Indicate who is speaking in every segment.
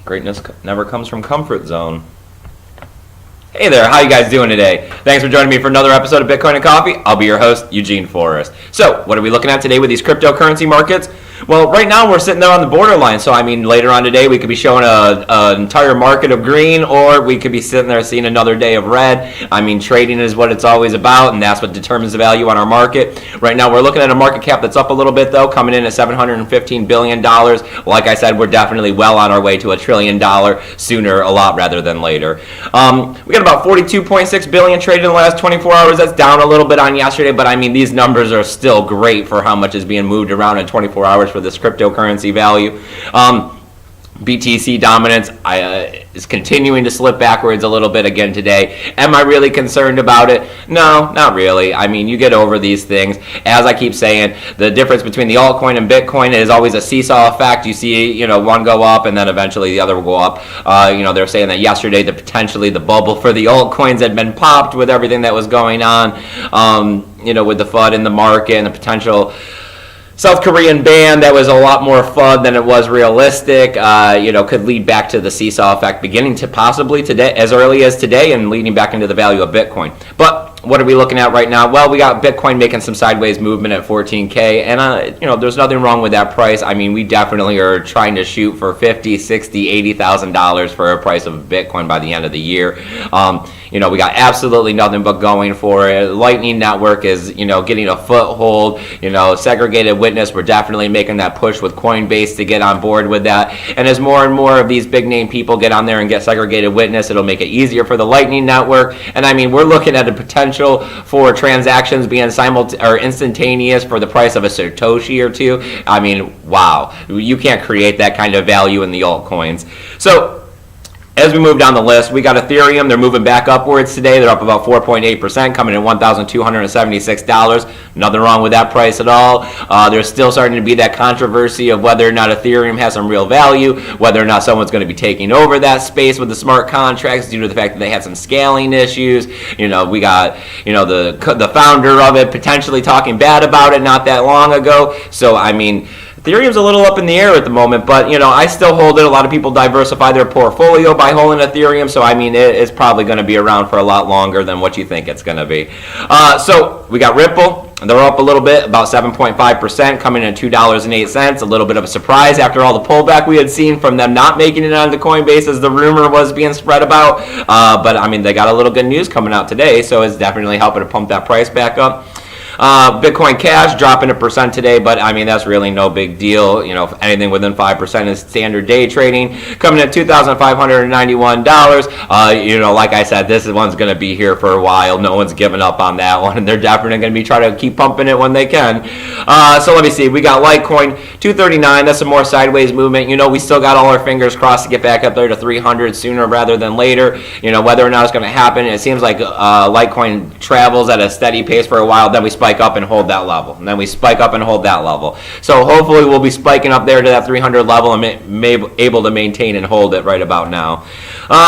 Speaker 1: Greatness never comes from comfort zone. Hey there, how you guys doing today? Thanks for joining me for another episode of Bitcoin and Coffee. I'll be your host, Eugene Forrest. So, what are we looking at today with these cryptocurrency markets? Well, right now we're sitting there on the borderline. So, later on today we could be showing an entire market of green, or we could be sitting there seeing another day of red. Trading is what it's always about, and that's what determines the value on our market. Right now we're looking at a market cap that's up a little bit, though, coming in at $715 billion. Like I said, we're definitely well on our way to $1 trillion sooner, a lot rather than later. We got about 42.6 billion traded in the last 24 hours. That's down a little bit on yesterday, but these numbers are still great for how much is being moved around in 24 hours for this cryptocurrency value. BTC dominance is continuing to slip backwards a little bit again today. Am I really concerned about it? No, not really. You get over these things. As I keep saying, the difference between the altcoin and Bitcoin is always a seesaw effect. You see, one go up and then eventually the other will go up. They're saying that yesterday potentially the bubble for the altcoins had been popped with everything that was going on, with the FUD in the market and the potential South Korean ban that was a lot more FUD than it was realistic, could lead back to the seesaw effect beginning to possibly today, as early as today, and leading back into the value of Bitcoin. But what are we looking at right now? Well, we got Bitcoin making some sideways movement at 14K, and there's nothing wrong with that price. We definitely are trying to shoot for $50,000, $60,000, $80,000 for a price of Bitcoin by the end of the year. We got absolutely nothing but going for it. Lightning Network is, getting a foothold. Segregated Witness, we're definitely making that push with Coinbase to get on board with that. And as more and more of these big name people get on there and get Segregated Witness, it'll make it easier for the Lightning Network. And we're looking at a potential for transactions being instantaneous for the price of a Satoshi or two. Wow. You can't create that kind of value in the altcoins. So, as we move down the list, we got Ethereum. They're moving back upwards today. They're up about 4.8%, coming in $1,276. Nothing wrong with that price at all. There's still starting to be that controversy of whether or not Ethereum has some real value, whether or not someone's going to be taking over that space with the smart contracts due to the fact that they had some scaling issues. We got, the founder of it potentially talking bad about it not that long ago. So, Ethereum's a little up in the air at the moment, but I still hold it. A lot of people diversify their portfolio by holding Ethereum, so it's probably going to be around for a lot longer than what you think it's going to be. So we got Ripple. They're up a little bit, about 7.5%, coming in at $2.08. A little bit of a surprise after all the pullback we had seen from them not making it onto Coinbase as the rumor was being spread about. But they got a little good news coming out today, so it's definitely helping to pump that price back up. Bitcoin Cash dropping 1% today, but that's really no big deal. Anything within 5% is standard day trading, coming at $2,591. Like I said, this one's going to be here for a while. No one's giving up on that one, and they're definitely going to be trying to keep pumping it when they can. So let me see. We got Litecoin 239. That's some more sideways movement. We still got all our fingers crossed to get back up there to 300 sooner rather than later. Whether or not it's going to happen, it seems like Litecoin travels at a steady pace for a while. Then we spike up and hold that level, and then we spike up and hold that level. So hopefully we'll be spiking up there to that 300 level and may able to maintain and hold it right about now.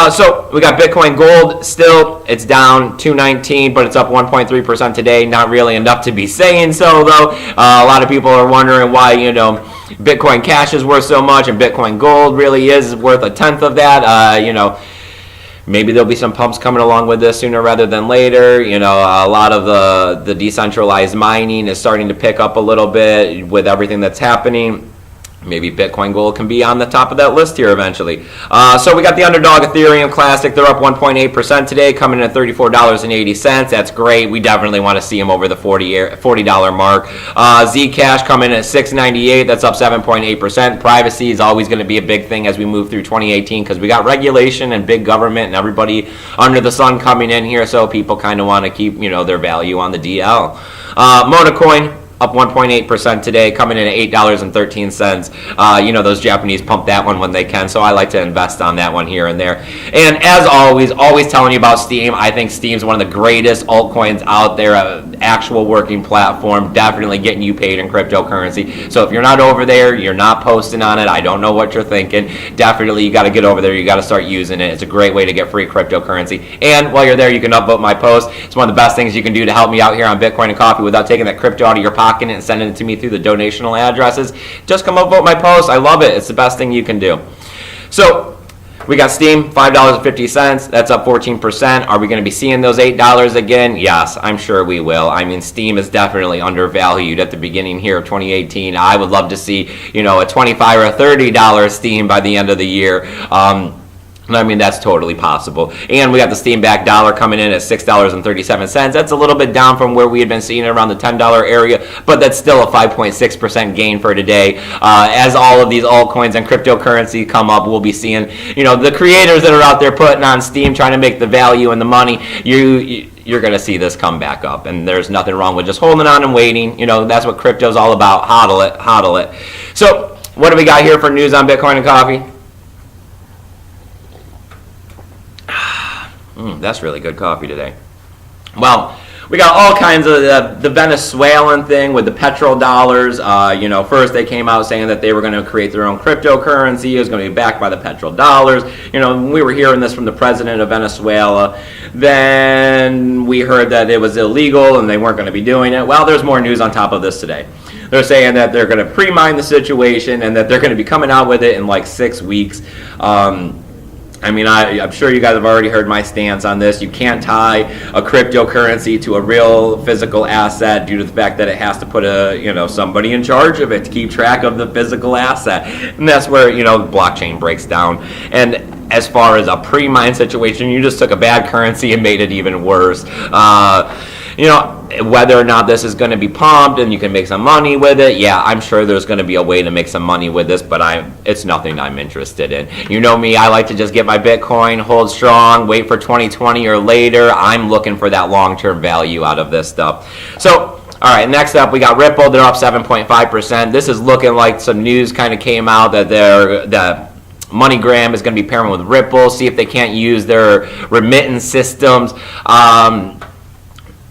Speaker 1: So we got Bitcoin Gold. Still, it's down 219, but it's up 1.3% today. Not really enough to be saying so, though. A lot of people are wondering why Bitcoin Cash is worth so much and Bitcoin Gold really is worth a tenth of that. Maybe there'll be some pumps coming along with this sooner rather than later. A lot of the decentralized mining is starting to pick up a little bit with everything that's happening. Maybe Bitcoin Gold can be on the top of that list here eventually. So we got the underdog Ethereum Classic. They're up 1.8% today, coming in at $34.80. That's great. We definitely want to see them over the $40 mark. Zcash coming in at $6.98. That's up 7.8%. Privacy is always going to be a big thing as we move through 2018 because we got regulation and big government and everybody under the sun coming in here. So people kind of want to keep their value on the DL. Monacoin up 1.8% today, coming in at $8.13. Those Japanese pump that one when they can, so I like to invest on that one here and there. And as always telling you about Steem. I think Steem's one of the greatest altcoins out there, an actual working platform, definitely getting you paid in cryptocurrency. So if you're not over there, you're not posting on it, I don't know what you're thinking. Definitely, you got to get over there. You got to start using it. It's a great way to get free cryptocurrency. And while you're there, you can upvote my post. It's one of the best things you can do to help me out here on Bitcoin and Coffee without taking that crypto out of your pocket and sending it to me through the donational addresses. Just come upvote my post. I love it. It's the best thing you can do. So We got Steam, $5.50. That's up 14%. Are we going to be seeing those $8 again? Yes, I'm sure we will. I mean, Steam is definitely undervalued at the beginning here of 2018. I would love to see, a $25 or $30 Steam by the end of the year. I mean, that's totally possible. And we got the Steam back dollar coming in at $6.37. That's a little bit down from where we had been seeing it around the $10 area, but that's still a 5.6% gain for today. As all of these altcoins and cryptocurrency come up, we'll be seeing, the creators that are out there putting on Steam, trying to make the value and the money. You're going to see this come back up, and there's nothing wrong with just holding on and waiting. That's what crypto's all about. Hodl it. So, what do we got here for news on Bitcoin and coffee? That's really good coffee today. Well, we got all kinds of the Venezuelan thing with the petrodollars. First they came out saying that they were going to create their own cryptocurrency. It was going to be backed by the petrodollars. We were hearing this from the president of Venezuela. Then we heard that it was illegal and they weren't going to be doing it. Well, there's more news on top of this today. They're saying that they're going to pre-mine the situation and that they're going to be coming out with it in like 6 weeks. I'm sure you guys have already heard my stance on this. You can't tie a cryptocurrency to a real physical asset due to the fact that it has to put somebody in charge of it to keep track of the physical asset. And that's where, the blockchain breaks down. And as far as a pre-mine situation, you just took a bad currency and made it even worse. Whether or not this is going to be pumped and you can make some money with it, yeah, I'm sure there's going to be a way to make some money with this, but it's nothing I'm interested in. You know me, I like to just get my Bitcoin, hold strong, wait for 2020 or later. I'm looking for that long-term value out of this stuff. So, all right, next up, we got Ripple. They're up 7.5%. This is looking like some news kind of came out that MoneyGram is going to be pairing with Ripple, see if they can't use their remittance systems.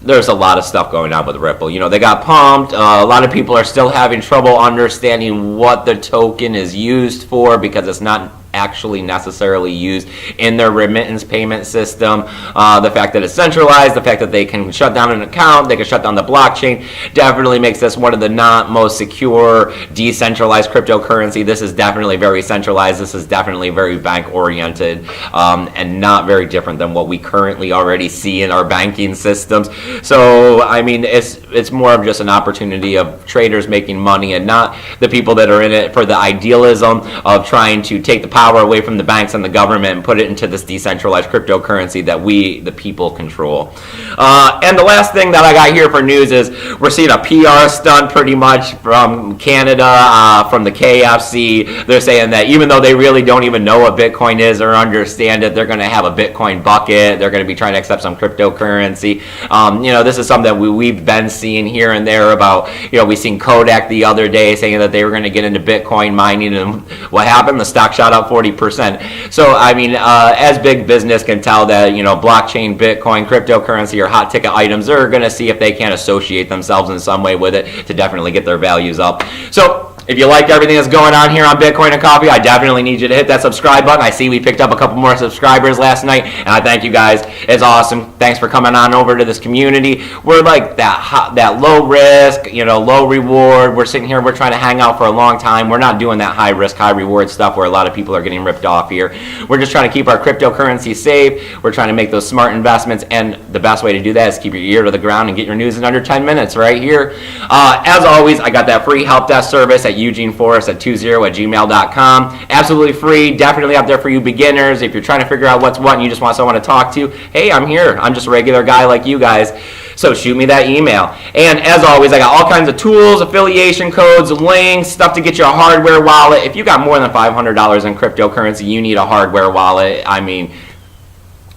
Speaker 1: There's a lot of stuff going on with Ripple. They got pumped. A lot of people are still having trouble understanding what the token is used for because it's not actually necessarily used in their remittance payment system. The fact that it's centralized, the fact that they can shut down an account, they can shut down the blockchain, definitely makes this one of the not most secure, decentralized cryptocurrency. This is definitely very centralized. This is definitely very bank-oriented and not very different than what we currently already see in our banking systems. So, it's more of just an opportunity of traders making money and not the people that are in it for the idealism of trying to take the power away from the banks and the government and put it into this decentralized cryptocurrency that we, the people, control. And the last thing that I got here for news is we're seeing a PR stunt pretty much from Canada, from the KFC. They're saying that even though they really don't even know what Bitcoin is or understand it, they're going to have a Bitcoin bucket. They're going to be trying to accept some cryptocurrency. This is something that we've been seeing here and there about, we seen Kodak the other day saying that they were going to get into Bitcoin mining, and what happened? The stock shot up 40%. So, as big business can tell that, blockchain, Bitcoin, cryptocurrency are hot ticket items, they're going to see if they can associate themselves in some way with it to definitely get their values up. So, if you like everything that's going on here on Bitcoin and Coffee, I definitely need you to hit that subscribe button. I see we picked up a couple more subscribers last night, and I thank you guys. It's awesome. Thanks for coming on over to this community. We're like that low risk, low reward. We're sitting here, we're trying to hang out for a long time. We're not doing that high risk, high reward stuff where a lot of people are getting ripped off here. We're just trying to keep our cryptocurrency safe. We're trying to make those smart investments, and the best way to do that is keep your ear to the ground and get your news in under 10 minutes right here. As always, I got that free help desk service at eugeneforrest20@gmail.com. Absolutely free, definitely out there for you beginners. If you're trying to figure out what's what and you just want someone to talk to, hey, I'm here. I'm just a regular guy like you guys. So shoot me that email. And as always, I got all kinds of tools, affiliation codes, links, stuff to get you a hardware wallet. If you got more than $500 in cryptocurrency, you need a hardware wallet.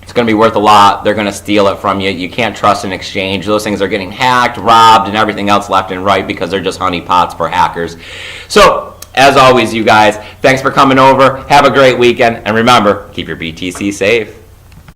Speaker 1: It's going to be worth a lot. They're going to steal it from you. You can't trust an exchange. Those things are getting hacked, robbed, and everything else left and right because they're just honeypots for hackers. So, as always, you guys, thanks for coming over. Have a great weekend. And remember, keep your BTC safe.